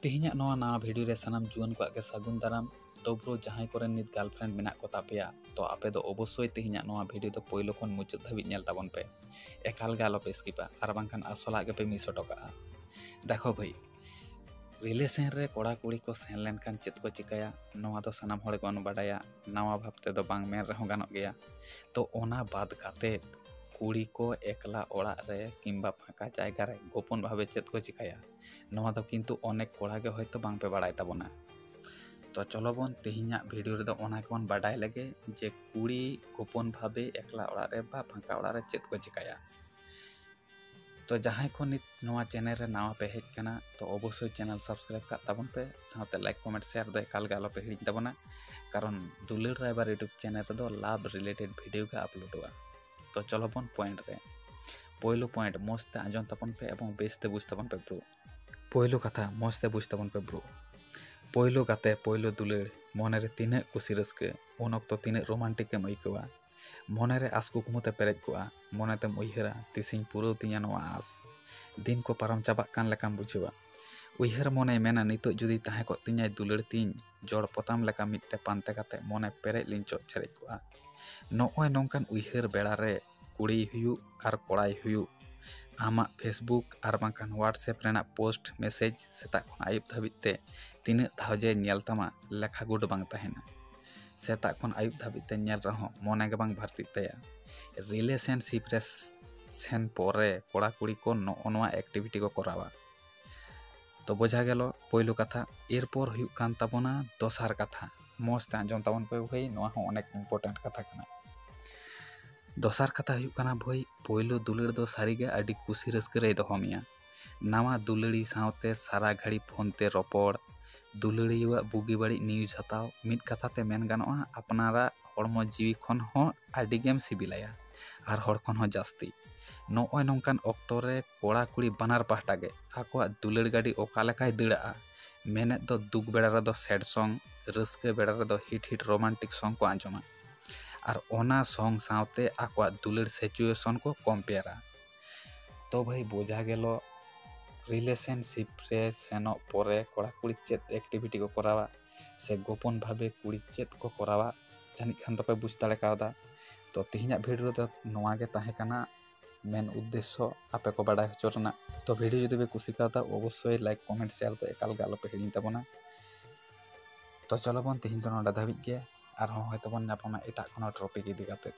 तेहना नवा भिडियो रे सानाम जुआन को आगे सागुन दाराम तो ब्रो जहां को नित गर्लफ्रेंड मेना को तापेया तो आपे दो अवश्य तेहना नवा भिडियो तो पहिलो खन मुचाद धाबि नेल ताबन पे एकाल गे आलोपे स्किपा आर बांखान आसला गे पे मिस अटका। देखो भाई रिलेशन रे कोड़ा कुड़ी को सेन लेनखान चेत को चिकाया नवा तो सानाम हड़ को बाडाया नवा भाबते दो बांग मेन रहो गानो गया। तो ओना बाद काते कुड़ी को एकला ओड़ा रे किंबा फाँका जायगा रे गोपन भावे चेत को चिकाया नवा दो किंतु अनेक कोड़ा गे होयतो बांग पे बाड़ाय ताबोना। तो चलो बन तेहना भिडियो रे दो ओना के बन बाडाय लगे जे कुड़ी गोपन भावे एकला ओड़ा रे बा फाँका ओड़ा रे चेत को चिकाया। तो जहां को नित नवा चैनल रे नावा पे हेज कना तो अवश्य चैनल सब्सक्राइब का ताबन पे साथे लाइक कमेंट शेयर दो एकाल गे आलो पे हिड़ी ताबोना कारण दुलड़ रायबार यूट्यूब चैनल रे दो लाभ रिलेटेड भिडियो का अपलोडोगा। तो चलो बन पॉइंट रे पहिलो पॉइंट मस्ते आंजम ताबन पे एवं बेसते बुझ ताबन पे ब्रो। पहिलो कथा मस्ते बुझ ताबन पे ब्रो पहिलो गाते पहिलो दुलड़ मने रे तिना खुशी रस्के उन अक्तो तिना रोमांटिक एम आइकवा मने रे आस कुकमुते पेरेज कोआ मने तेम उइहरा तिसिंग पुरौ तिया नवा आस दिन को पारम चाबाक कान लेकाम बुझेवा उइहर मने मेना नितो जुदी ताहे को तिया दुलड़ तिन जड़ पोताम लेका मिते पानते काते मने पेरेज लिन चोट छेरेज कोआ। नोय नोंकान उइहर बेड़ा रे कुड़ी हुयु आर कोड़ाई हुयु आमा फेसबुक आर बांखान व्हाट्सएप रेना पोस्ट मेसेज सेता खन आयुब धाबिते तिना धावजे नेल तामा लेखा गुड बांग ताहेना सेता खन आयुब धाबिते नेल रहो मने गे बांग भर्ती तया रिलेशनशिप रे सेन परे कोड़ा कुड़ी को नोआ एक्टिविटी को करावा। तो बोझा गेलो पहिलो कथा एरपर हुयु कान ताबोना दोसार कथा मस्ते आंजम ताबन पे भाई नोआ हो अनेक इम्पोर्टेंट कथा कना। दोसार कथा हुयु काना भाई पहिलो दुलड़ दो सारीगे आडी खुशी रस्के रे दोहो मिया नवा दुलड़ी सावते सारा घड़ी फोन ते रपड़ दुलड़ीवा बुगी बाड़ी न्यूज हताव मिद कथा ते मेन गानोआ अपनारा हड़मो जीवी खन हो आडी गेम सिबिलाया आर हड़ खन हो जास्ती नोय नोंकान ऑक्तो रे कोड़ा कुड़ी बानार पाहटा गे आकोआ दुलड़ गाड़ी ओका लेकाय दड़ाआ मेने दो दुख बेड़ा रे दो सैड सॉन्ग रस्के बेड़ा रे दो हिट हिट रोमांटिक सॉन्ग को आंजमा और ओना सॉन्ग सावते आकोआ दुलड़ सिचुएशन को कंपेयरा। तो भाई बोझा गेलो रिलेशनशिप रे सेनो परे कोड़ा कुड़ी चेत एक्टिविटी को करावा से गोपन भावे कुड़ी चेत को करावा जानी खान तो पे बुझ दाड़े कावदा। तो तेहना भिडियो तो नोआ गे ताहे काना मेन उद्देश्य आपे को बाडाय हचो रना। तो भिडियो जदि बे कुसी कावदा अवश्य लाइक कमेंट शेयर तो एकाल गे आलो पे हिड़ी ताबोना। तो चलो बन तेहन तो नोडा धाबिज गे आर होय तो बन नापामा एटा कोनो टॉपिक इदी काते।